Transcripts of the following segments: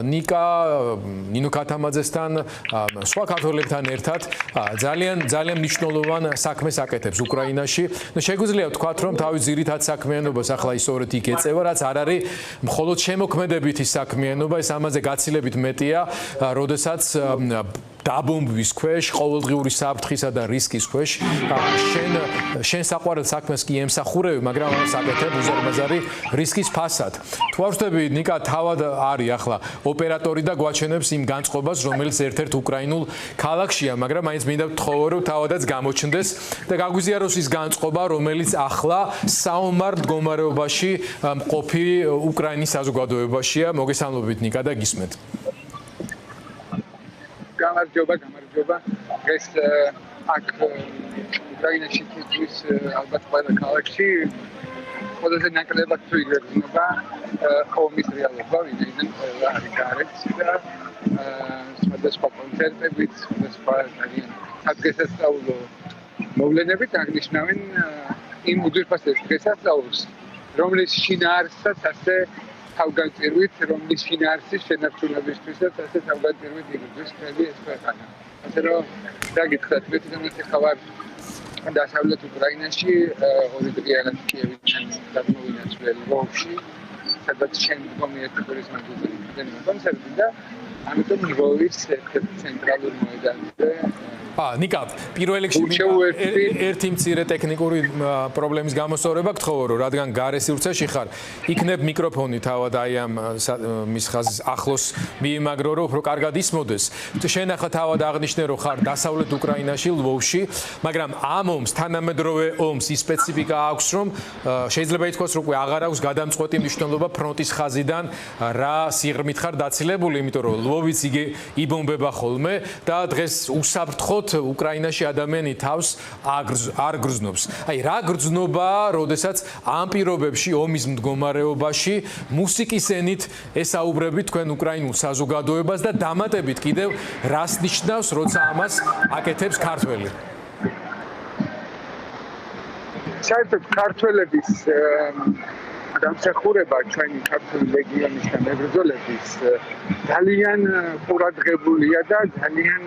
ნიკა ნინო ქათამაძესთან სხვა ქართველებთან ერთად ძალიან მნიშვნელოვან საქმეს აკეთებს უკრაინაში. შეგვიძლია ვთქვათ, რომ თავის ძირითად საქმიანობას ახლა ისოვრეთ იქ ეწევა, რაც არ არის მხოლოდ შემოქმედებითი საქმიანობა, ეს ამაზე გაცილებით მეტია, როდესაც დაბომბვის ქვეშ, ყოველდღიური საფრთხისა და რისკის ქვეშ შენ საყვარელ საქმეს კი ემსახურები, მაგრამ ამას აკეთებ უზარმაზარი რისკის ფასად. თუ არ ვხვდები, ნიკა თავად არის ახლა ოპერატორი და გვაჩვენებს იმ განწყობას, რომელიც ერთ-ერთ უკრაინულ ქალაქშია, მაგრამ მაინც მინდა ვთხოვო, რომ თავადაც გამოჩნდეს და გაგვიზიაროს ის განწყობა, რომელიც ახლა საომარ მდგომარეობაში მყოფი უკრაინის საზოგადოებაშია. მოგესალმებით ნიკა და გისმენთ. გამარჯობა. ეს აქ უკრაინაში თითქმის ალბათ ყველა ქალაქში ყველაზე ნაკლებად თუ იგრძნობა ომის რეალობა, ვინაიდან ყველა არის გარეთ და სხვადასხვა კონცერტებით, სხვადასხვა ადგილსასწაულო მოვლენებით აღნიშნავენ იმ უძვირფასეს დღესასწაულს, რომლის შინაარსსაც ასე თავგანწირვით, რომლის შინაარსის შენარჩუნებისთვისაც ასე თავგანწირვით იგრძნობს მთელი ეს ქვეყანა. ასე რომ დაგითხრათ, მე თვითონაც ხავარ დასავლეთ უკრაინაში 2 დღეა კიევიდან გადმოვიდა ძველი ლვოვში, სადაც შემდგომი ერთგვარი მანძილზე კონცერტი და ამიტომ ლვოვის ერთ-ერთი ცენტრალური მოედანზე ნიკა, პირველ რიგში ერთი მცირე ტექნიკური პრობლემის გამოსწორება გთხოვო, რომ რადგან გარე სივრცეში ხარ, იქნებ მიკროფონი თავად აი ამ მის ხაზის ახლოს მიიმაგრო, რომ უფრო კარგად ისმოდეს. შენ ახლა თავად აღნიშნე, რომ ხარ დასავლეთ უკრაინაში, ლვოვში, მაგრამ ამ ომს, თანამედროვე ომს ის სპეციფიკა აქვს, რომ შეიძლება ითქვას, რომ აღარ აქვს გადამწყვეტი მნიშვნელობა ფრონტის ხაზიდან რა სიღრმით ხარ დაცილებული, იმიტომ რომ ლვოვიც იბომბება ხოლმე და დღეს უსაფრთხოდ უკრაინაში ადამიანი თავს არ გრძნობს. აი რა გრძნობა, როდესაც ამ პირობებში ომის მდგომარეობაში მუსიკის ენით ესაუბრებით თქვენ უკრაინულ საზოგადოებას და დამატებით კიდევ რას ნიშნავს, როცა ამას აკეთებს ქართველი? საერთოდ ქართველების დამსახურება ჩვენი ქართული ლეგიონის და მებრძოლების ძალიან ყურადღებულია და ძალიან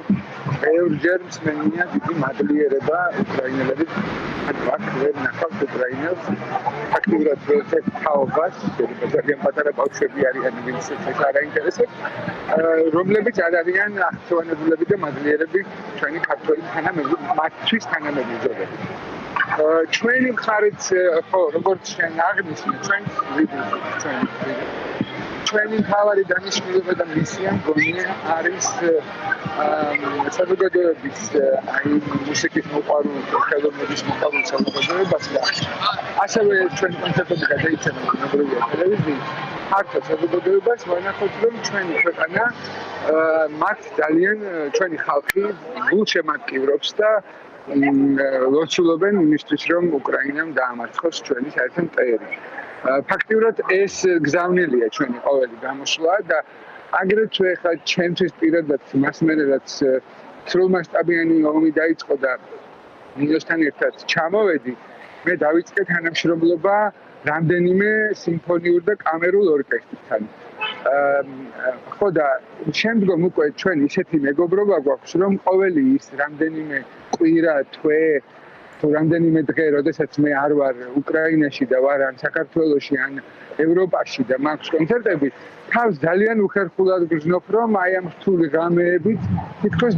ბევრჯერ მსმენია დიდი მადლიერება უკრაინელების აქ ვერ ნახავთ უკრაინელს აქტიურად ვეცეთ თაობას, ძალიან პატარა ბავშვები არიან, ვინც ეს არ აინტერესებს, რომლებიც არ არიან აღწევანებულები და მადლიერები ჩვენი ქართველი მათთვის თანამებრძოლები. ჩვენი მხარით, ხო, როგორც შენ აღნიშნე, ჩვენი მთავარი დანიშნულება და მისია მგონია არის საზოგადოების აი მუსიკის მოყვარულ ხელოვნების მოყვარულ საზოგადოებას და ასევე ჩვენი კონცერტები გადაიცემა ბუნებრივია ტელევიზიით ფართო საზოგადოებას ვანახავთ, რომ ჩვენი ქვეყანა მათ ძალიან ჩვენი ხალხი გულშემატკივრობს და ლოცულობენ იმისთვის, რომ უკრაინამ დაამარცხოს ჩვენი საერთო მტერი. ფაქტიურად ეს გზავნილია ჩვენი ყოველი გამოსვლა და აგრეთვე ხა ჩემთვის პირადად მას მერე რაც სრულმასშტაბიანი ომი დაიწყო და ნინოსთან ერთად ჩამოვედი, მე დავიწყე თანამშრომლობა რამდენიმე სიმფონიურ და კამერულ ორკესტრთან. ხო და შემდგომ უკვე ჩვენ ისეთი მეგობრობა გვაქვს, რომ ყოველი ის რამდენიმე კვირა, თვე თუ რამდენიმე დღე, როდესაც მე არ ვარ უკრაინაში და ვარ ან საქართველოში, ან ევროპაში და მაქვს კონცერტები, თავს ძალიან უხერხულად გრძნობ, რომ აი ამ რთული ღამეებით თითქოს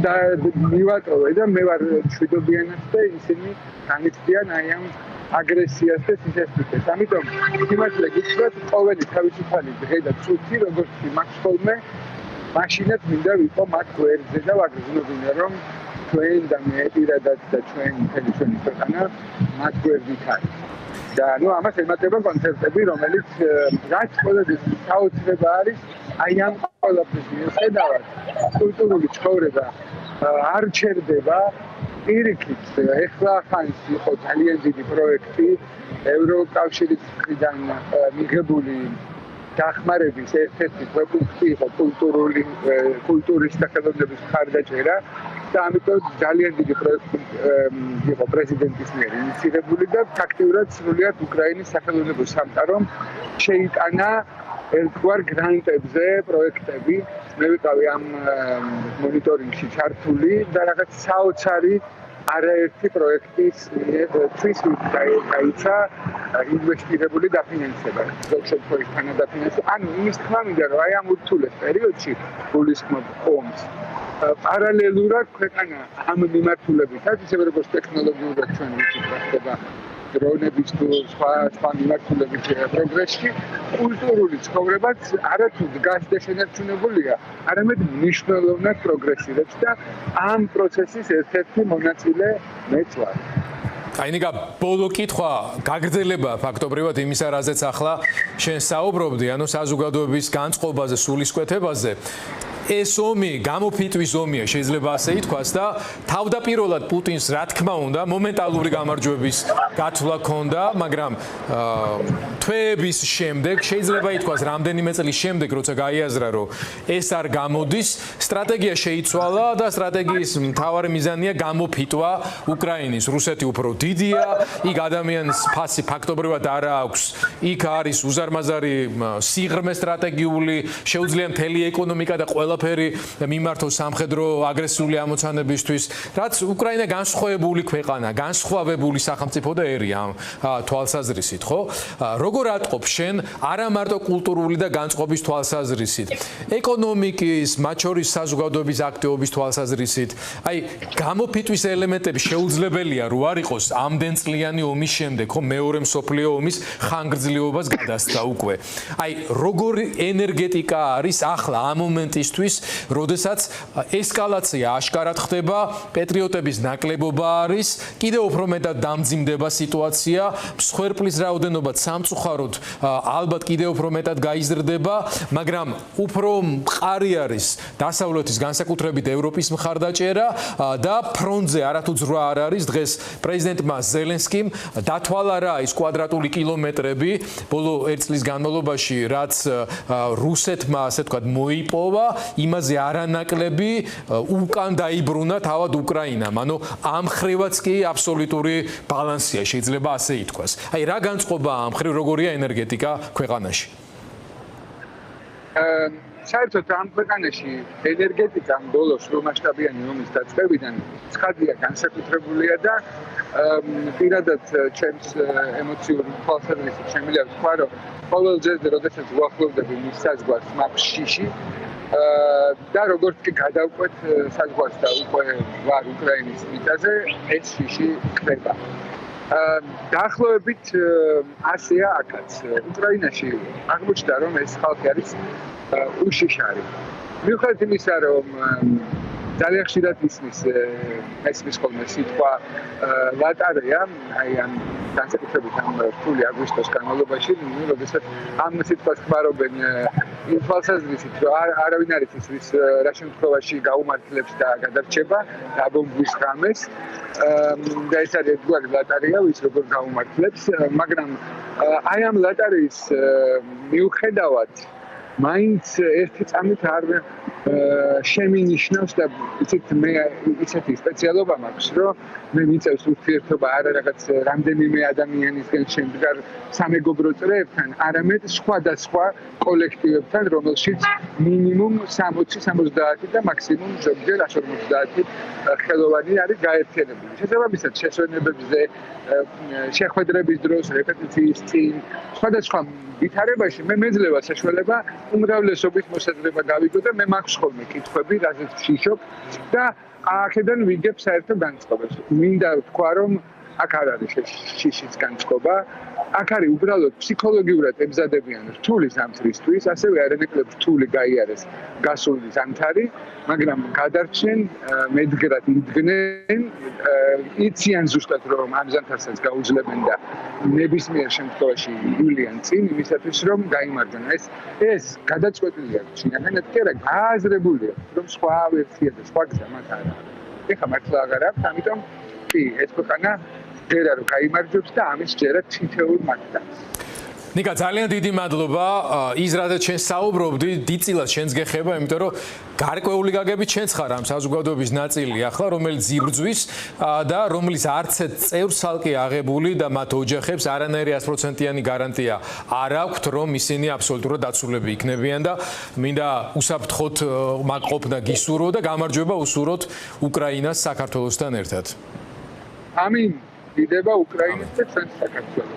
მივატოვე და მე ვარ მშვიდობიანად და ისინი განიცდიან აი ამ აგრესიას და სისასტიკეს. ამიტომ სიმართლე გითხრათ, ყოველი თავისუფალი დღე და წუთი, როგორც მაქვს ხოლმე, მაშინაც მინდა ვიყო მათ გვერდზე და ვაგრძნობინა, რომ ჩვენ და მე პირადად და ჩვენი ქვეყანა მათ გვერდით არის. და ამას ემატება კონცერტები, რომელიც რაც ყოველთვის საოცრება არის, აი ამ ყველაფრის მიუხედავად კულტურული ცხოვრება არ ჩერდება. პირიქით, ეხლა ხანს იყო ძალიან დიდი პროექტი ევროკავშირის მხრიდან მიღებული დახმარების ერთ-ერთი პროექტი იყო კულტურის და ხელოვნების მხარდაჭერა და ამიტომ ძალიან დიდი პროექტი იყო პრეზიდენტის მიერ ინიციირებული და ფაქტიურად სრულიად უკრაინის სახელმწიფო სამყარომ შეიტანა ერთგვარ გრანტებზე პროექტები მე ვიყავი ამ მონიტორინგში ჩართული და რაღაც საოცარი არაერთი პროექტის თვის გაიცა ინვესტირებული დაფინანსება, ზოგ შემთხვევაში თანადაფინანსება. ანუ იმის თქმა მინდა, რომ აი ამ ურთულეს პერიოდში გულისხმობ ომს პარალელურად ქვეყანა ამ მიმართულებითაც, ისევე როგორც ტექნოლოგიურად ჩვენ ვიცით, ხდება დრონების თუ სხვა მიმართულებით პროგრესში, კულტურული ცხოვრებაც არათუ დგას და შენარჩუნებულია, არამედ მნიშვნელოვნად პროგრესირებს და ამ პროცესის ერთ-ერთი მონაწილე მეც ვარ. აინიკა, ბოლო კითხვა, გაგრძელება ფაქტობრივად იმისა, რაზეც ახლა შენ საუბრობდი, ანუ საზოგადოების განწყობაზე, სულისკვეთებაზე. ეს ომი გამოფიტვის ომია, შეიძლება ასე ითქვას და თავდაპირველად პუტინს რა თქმა უნდა მომენტალური გამარჯვების გათვლა ჰქონდა, მაგრამ თვეების შემდეგ შეიძლება ითქვას რამდენიმე წლის შემდეგ, როცა გაიაზრა, რომ ეს არ გამოდის, სტრატეგია შეიცვალა და სტრატეგიის მთავარი მიზანია გამოფიტვა უკრაინის. რუსეთი უფრო დიდია, იქ ადამიანის ფასი ფაქტობრივად არ აქვს, იქ არის უზარმაზარი სიღრმე სტრატეგიული, შეუძლია მთელი ეკონომიკა და ყველაფერი მიმართოს სამხედრო აგრესიული ამოცანებისთვის, რაც უკრაინა განსხვავებული ქვეყანა, განსხვავებული სახელმწიფო და ერია ამ თვალსაზრისით, ხო? როგორ ატყობ შენ არა მარტო კულტურული და განწყობის თვალსაზრისით, ეკონომიკის, მათ შორის საზოგადოების აქტივობის თვალსაზრისით, აი გამოფიტვის ელემენტები შეუძლებელია რო არ იყოს ამდენწლიანი ომის შემდეგ, ხო, მეორე მსოფლიო ომის ხანგრძლივობას გადასცა უკვე. აი როგორი ენერგეტიკა არის ახლა ამ მომენტისთვის, როდესაც ესკალაცია აშკარად ხდება, პატრიოტების ნაკლებობა არის, კიდევ უფრო მეტად დამძიმდება სიტუაცია, მსხვერპლის რაოდენობა სამწუხაროდ ალბათ კიდევ უფრო მეტად გაიზრდება, მაგრამ უფრო მყარი არის დასავლეთის განსაკუთრებით ევროპის მხარდაჭერა და ფრონტზე არათუ ძრვა არ არის. დღეს პრეზიდენტმა ზელენსკიმ დათვალა რა ის კვადრატული კილომეტრები ბოლო 1 წლის განმავლობაში, რაც რუსეთმა ასე ვთქვათ მოიპოვა, იმაზე არანაკლები უკან დაიბრუნა თავად უკრაინამ. ანუ ამ ხრივაც კი აბსოლუტური ბალანსია, შეიძლება ასე ითქვას. აი რა განწყობა ამ ხრივ, როგორია ენერგეტიკა ქვეყანაში? საერთოდ ამ ქვეყანაში ენერგეტიკა ბოლოს სრულმასშტაბიანი ომის დაწყებიდან ცხადია განსაკუთრებულია და პირადად ჩემს ემოციურ თვალსაზრისით შემიძლია ვთქვა, რომ ყოველ ჯერზე, როდესაც ვახლოვდები მის საზღვარს მაპშიში და როგორც კი გადავყვეთ საზღვარს და უკვე ვარ უკრაინის მიწაზე, ეს შიში ხდება. დაახლოებით ასეა აქაც. უკრაინაში აღმოჩნდა, რომ ეს ხალხი არის უშიშარი. მიუხედავად იმისა, რომ ძალიან ხშირად ისმის ხოლმე სიტყვა ლატარეა, აი ამ განსაკუთრებით ამ რთული აგვისტოს განმავლობაში, როდესაც ამ სიტყვას ხმარობენ იმ თვალსაზრისით, რომ არავინ არ იცის ვის რა შემთხვევაში გაუმართლებს და გადარჩება დაბომბვის ღამეს და ეს არის ერთგვარი ლატარია, ვის როგორ გაუმართლებს, მაგრამ აი ამ ლატარიის მიუხედავად მაინც ერთი წამით არ შემინიშნავს და იცით მე ისეთი სპეციალობა მაქვს, რომ მე მიწევს ურთიერთობა არა რაღაც რამდენიმე ადამიანისგან შემდგარ სამეგობრო წრეებთან, არამედ სხვადასხვა კოლექტივებთან, რომელშიც მინიმუმ 60-70 და მაქსიმუმ ზოგჯერ 150 ხელოვანი არის გაერთიანებული. შესაბამისად, შესვენებებზე, შეხვედრების დროს, რეპეტიციის წინ, სხვადასხვა ვითარებაში მე მეძლევა საშუალება უმრავლესობის მოსაზრება გავიგო და მე მაქვს ხოლმე კითხვები, რაზეც ვშიშობ და აქედან ვიგებ საერთო განწყობას. მინდა ვთქვა, რომ აქ არ არის შიშის განწყობა, აქ არის უბრალოდ ფსიქოლოგიურად ემზადებიან რთული ზამთრისთვის, ასევე არანაკლებ რთული გაიარეს გასული ზამთარი, მაგრამ გადარჩენ, მედგრად იდგნენ, იციან ზუსტად რომ ამ ზამთარსაც გაუძლებენ და ნებისმიერ შემთხვევაში ივლიან წინ იმისათვის რომ გაიმარჯვონ. ეს გადაწყვეტილია შინაგანად კი არა, გააზრებულია, რომ სხვა ვერსია და სხვა გზა მათ არ არის. ეხლა მართლა აღარ აქვს, ამიტომ კი ეს ქვეყანა ჯერა რომ გაიმარჯვებს და ამის ჯერა თითოეულ მათგანს. ნიკა, ძალიან დიდი მადლობა. ის რადგან ჩვენ საუბრობდი, დიდწილად ჩვენს გეხება, იმიტომ რომ გარკვეული გაგებით ჩვენც ხარ ამ საზოგადოების ნაწილი ახლა, რომელიც იბრძვის და რომელიც არც ერთ წევრს ალკე აღებული და მათ ოჯახებს არანაირი 100%-იანი გარანტია არ აქვთ, რომ ისინი აბსოლუტურად დაცულები იქნებიან და მინდა უსაფრთხოდ მაგ ყოფნა გისურვო და გამარჯვება უსურვოთ უკრაინას საქართველოსთან ერთად. ამინ. დიდება უკრაინის და ჩვენს საქართველოს.